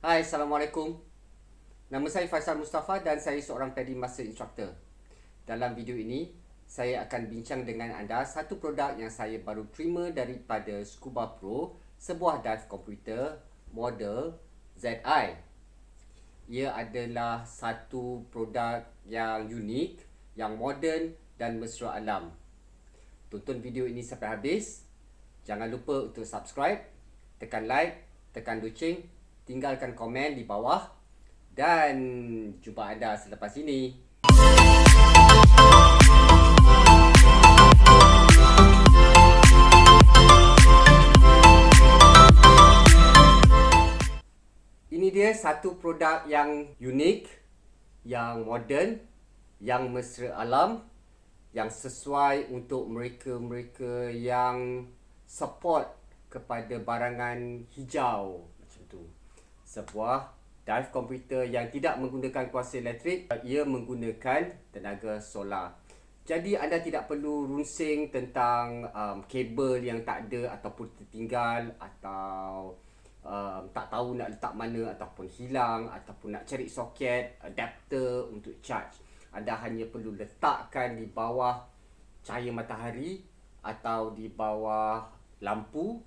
Hai, Assalamualaikum. Nama saya Faisal Mustafa dan saya seorang Paddy Master Instructor. Dalam video ini, saya akan bincang dengan anda satu produk yang saya baru terima daripada Scuba Pro, sebuah dive komputer model ZI. Ia adalah satu produk yang unik, yang moden dan mesra alam. Tonton video ini sampai habis. Jangan lupa untuk subscribe, tekan like, tekan loceng, tinggalkan komen di bawah dan jumpa anda selepas ini. Ini dia satu produk yang unik, yang moden, yang mesra alam, yang sesuai untuk mereka-mereka yang support kepada barangan hijau macam tu. Sebuah dive komputer yang tidak menggunakan kuasa elektrik, ia menggunakan tenaga solar. Jadi anda tidak perlu runsing tentang kabel yang tak ada ataupun tertinggal, atau tak tahu nak letak mana ataupun hilang, ataupun nak cari soket, adapter untuk charge. Anda hanya perlu letakkan di bawah cahaya matahari atau di bawah lampu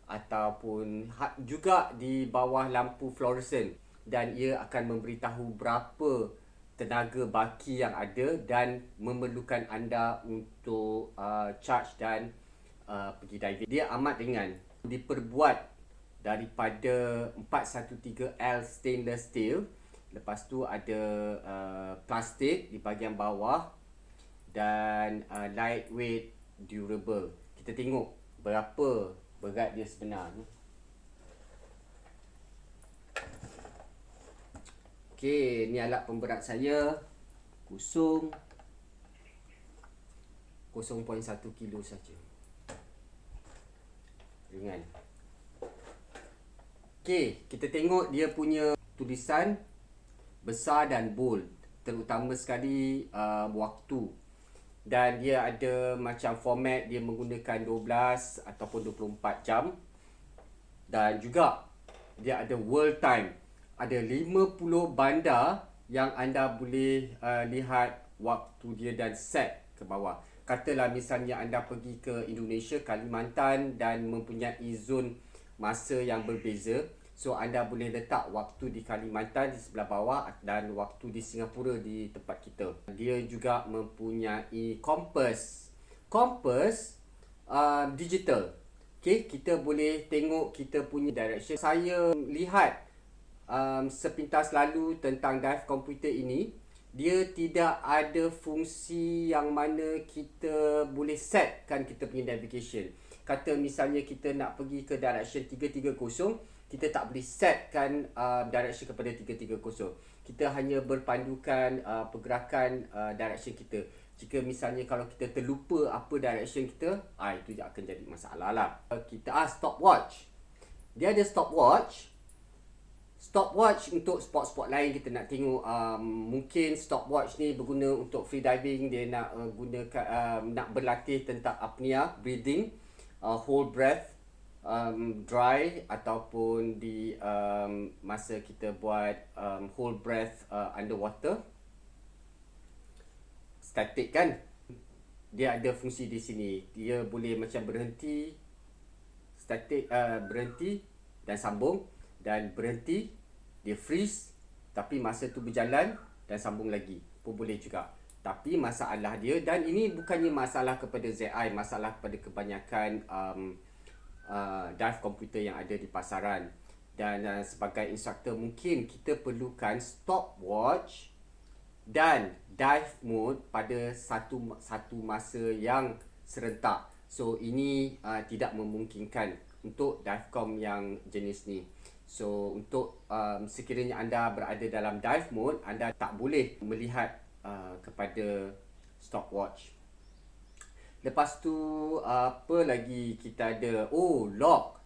ataupun juga di bawah lampu fluoresan, dan ia akan memberitahu berapa tenaga baki yang ada dan memerlukan anda untuk charge dan pergi diving. Dia amat ringan, diperbuat daripada 413L stainless steel. Lepas tu ada plastik di bahagian bawah dan lightweight durable. Kita tengok berapa berat dia sebenarnya. Okey, ni alat pemberat saya. Kosong 0.1 kilo saja. Ringan. Okey, kita tengok dia punya tulisan besar dan bold, terutama sekali waktu. Dan dia ada macam format, dia menggunakan 12 ataupun 24 jam. Dan juga dia ada world time. Ada 50 bandar yang anda boleh lihat waktu dia dan set ke bawah. Katalah misalnya anda pergi ke Indonesia, Kalimantan dan mempunyai zon masa yang berbeza. So anda boleh letak waktu di Kalimantan di sebelah bawah dan waktu di Singapura di tempat kita. Dia juga mempunyai kompas. Kompas digital. Okay, kita boleh tengok kita punya direction. Saya lihat sepintas lalu tentang dive komputer ini. Dia tidak ada fungsi yang mana kita boleh setkan kita punya navigation. Kata misalnya kita nak pergi ke direction 330, kita tak boleh setkan direction kepada 330. Kita hanya berpandukan pergerakan direction kita. Jika misalnya kalau kita terlupa apa direction kita, itu akan jadi masalah lah. Kita stopwatch. Dia ada stopwatch. Stopwatch untuk spot-spot lain kita nak tengok. Mungkin stopwatch ni berguna untuk free diving. Dia nak gunakan nak berlatih tentang apnea, breathing, hold breath, dry, ataupun di masa kita buat hold breath underwater. Static kan. Dia ada fungsi di sini. Dia boleh macam berhenti, static, berhenti dan sambung, dan berhenti, dia freeze, tapi masa tu berjalan dan sambung lagi pun boleh juga. Tapi masalah dia, dan ini bukannya masalah kepada ZI, masalah kepada kebanyakan dive komputer yang ada di pasaran. Dan sebagai instructor mungkin kita perlukan stopwatch dan dive mode pada satu masa yang serentak. So ini tidak memungkinkan untuk divecom yang jenis ni. So untuk sekiranya anda berada dalam dive mode, anda tak boleh melihat kepada stopwatch. Lepas tu apa lagi kita ada? Lock.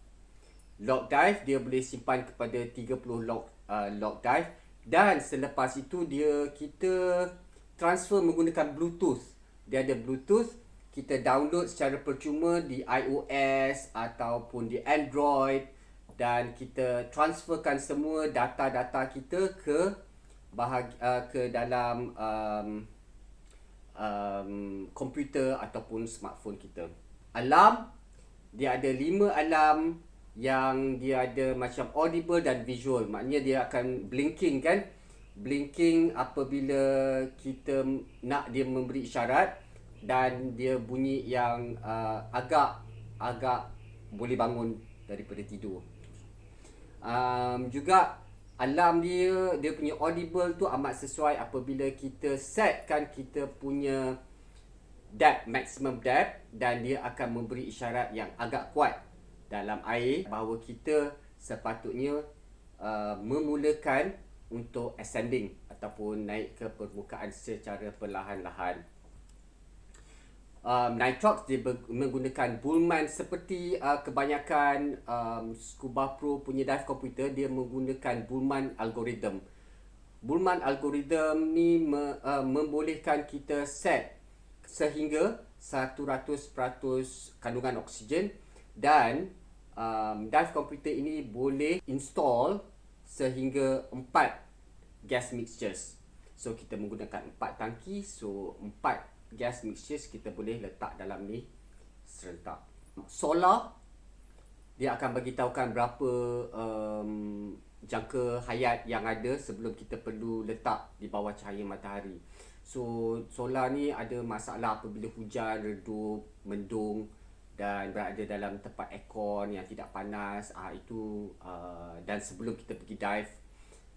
Lock dive, dia boleh simpan kepada 30 lock dive. Dan selepas itu kita transfer menggunakan Bluetooth. Dia ada Bluetooth, kita download secara percuma di iOS ataupun di Android. dan kita transferkan semua data-data kita ke dalam komputer ataupun smartphone kita. Alarm, dia ada 5 alarm yang dia ada macam audible dan visual. Maknanya dia akan blinking kan. Blinking apabila kita nak dia memberi isyarat, dan dia bunyi yang agak boleh bangun daripada tidur. Juga alarm dia punya audible tu amat sesuai apabila kita setkan kita punya depth, maximum depth, dan dia akan memberi isyarat yang agak kuat dalam air bahawa kita sepatutnya memulakan untuk ascending ataupun naik ke permukaan secara perlahan-lahan. Nitrox dia menggunakan Bullman seperti kebanyakan Scuba Pro punya dive komputer, dia menggunakan Bullman algorithm. Bullman algorithm ni membolehkan kita set sehingga 100% kandungan oksigen, dan dive komputer ini boleh install sehingga 4 gas mixtures. So kita menggunakan 4 tangki, so 4 gas mixtures kita boleh letak dalam ni serentak. Solar, dia akan bagi tahukan berapa jangka hayat yang ada sebelum kita perlu letak di bawah cahaya matahari. So solar ni ada masalah apabila hujan, redup, mendung dan berada dalam tempat aircon yang tidak panas, dan sebelum kita pergi dive,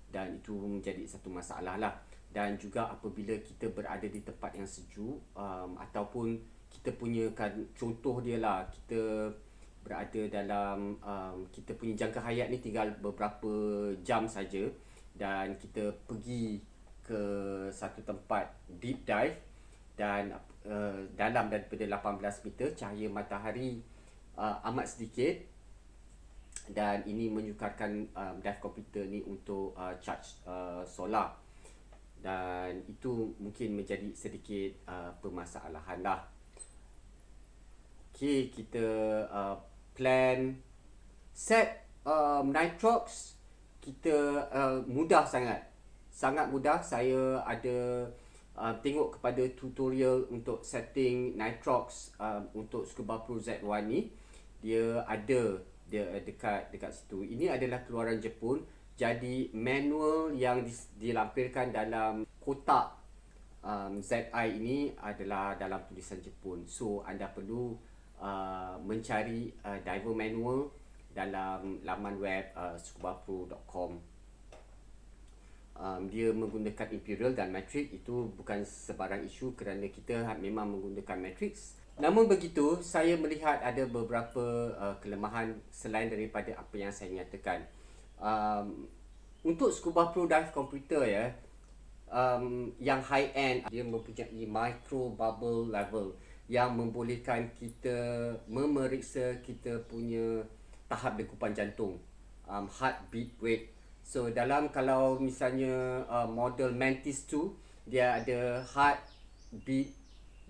dan itu menjadi satu masalah lah. Dan juga apabila kita berada di tempat yang sejuk, ataupun kita punya contoh dia lah, kita berada dalam kita punya jangka hayat ni tinggal beberapa jam saja, dan kita pergi ke satu tempat deep dive, dan dalam daripada 18 meter, cahaya matahari amat sedikit, dan ini menyukarkan dive komputer ni untuk charge solar, dan itu mungkin menjadi sedikit permasalahan lah. Okay, kita plan set Nitrox kita mudah sangat mudah. Saya ada tengok kepada tutorial untuk setting Nitrox untuk Scuba Pro Z1 ni. Dia dekat situ. Ini adalah keluaran Jepun. Jadi manual yang dilampirkan dalam kotak ZI ini adalah dalam tulisan Jepun. So anda perlu mencari diver manual dalam laman web scubapro.com. Dia menggunakan imperial dan matrix, itu bukan sebarang isu kerana kita memang menggunakan matrix. Namun begitu, saya melihat ada beberapa kelemahan selain daripada apa yang saya nyatakan. Untuk Scuba Pro dive computer yang high end, dia mempunyai micro bubble level yang membolehkan kita memeriksa kita punya tahap degupan jantung, heartbeat rate. So kalau misalnya model Mantis 2, dia ada heartbeat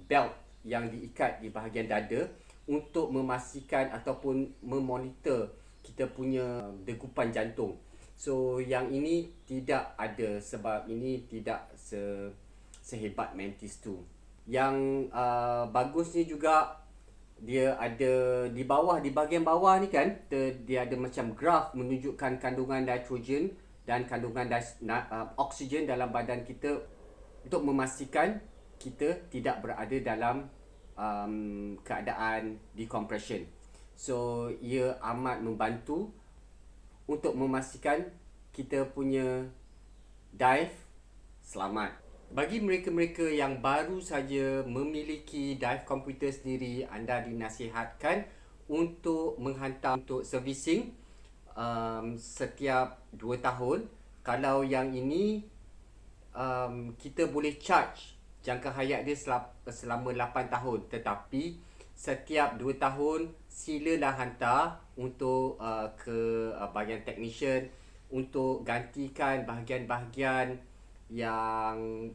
belt yang diikat di bahagian dada untuk memastikan ataupun memonitor kita punya degupan jantung. So yang ini tidak ada, sebab ini tidak sehebat Mantis 2. Yang bagusnya juga, dia ada di bahagian bawah ni kan, dia ada macam graf menunjukkan kandungan nitrogen dan kandungan oksigen dalam badan kita, untuk memastikan kita tidak berada dalam keadaan decompression. So ia amat membantu untuk memastikan kita punya dive selamat. Bagi mereka-mereka yang baru saja memiliki dive komputer sendiri, anda dinasihatkan untuk menghantar untuk servicing setiap 2 tahun. Kalau yang ini kita boleh charge jangka hayat dia selama 8 tahun, tetapi setiap 2 tahun silalah hantar untuk ke bahagian technician untuk gantikan bahagian-bahagian yang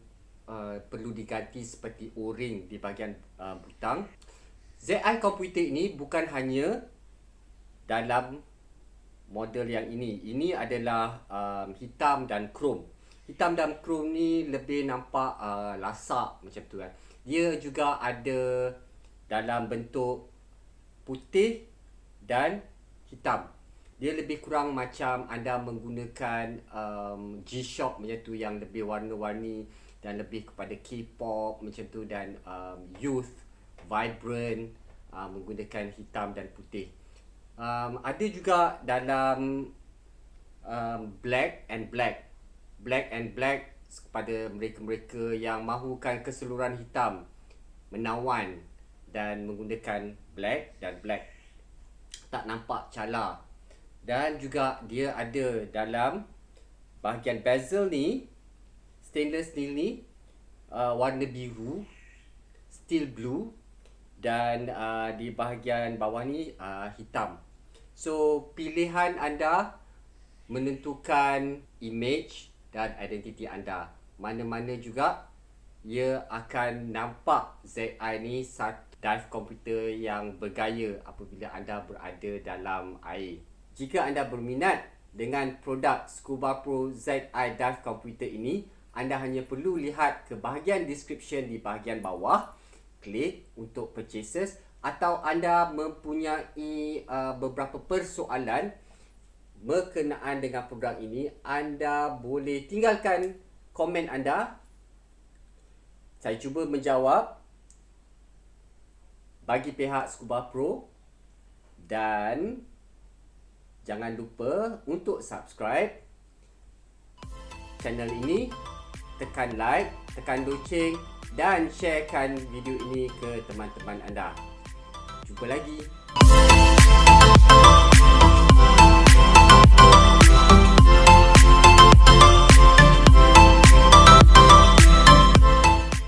perlu diganti, seperti O-ring di bahagian butang. ZI komputer ini bukan hanya dalam model yang ini. Ini adalah hitam dan krom. Hitam dan krom ni lebih nampak lasak macam tu kan. Dia juga ada dalam bentuk putih dan hitam. Dia lebih kurang macam anda menggunakan G-Shock macam tu, yang lebih warna-warni dan lebih kepada K-pop macam tu, dan youth, vibrant, menggunakan hitam dan putih. Ada juga dalam black and black kepada mereka-mereka yang mahukan keseluruhan hitam, menawan dan menggunakan black dan black, tak nampak cala. Dan juga dia ada dalam bahagian bezel ni, stainless steel ni, warna biru, steel blue, dan di bahagian bawah ni hitam. So pilihan anda menentukan image dan identiti anda. Mana-mana juga ia akan nampak ZI ni satu dive komputer yang bergaya apabila anda berada dalam air. Jika anda berminat dengan produk Scuba Pro ZI Dive Computer ini, anda hanya perlu lihat ke bahagian description di bahagian bawah, klik untuk purchases, atau anda mempunyai beberapa persoalan berkenaan dengan produk ini, anda boleh tinggalkan komen anda. Saya cuba menjawab bagi pihak Scuba Pro, dan jangan lupa untuk subscribe channel ini, tekan like, tekan loceng, dan sharekan video ini ke teman-teman anda. Jumpa lagi.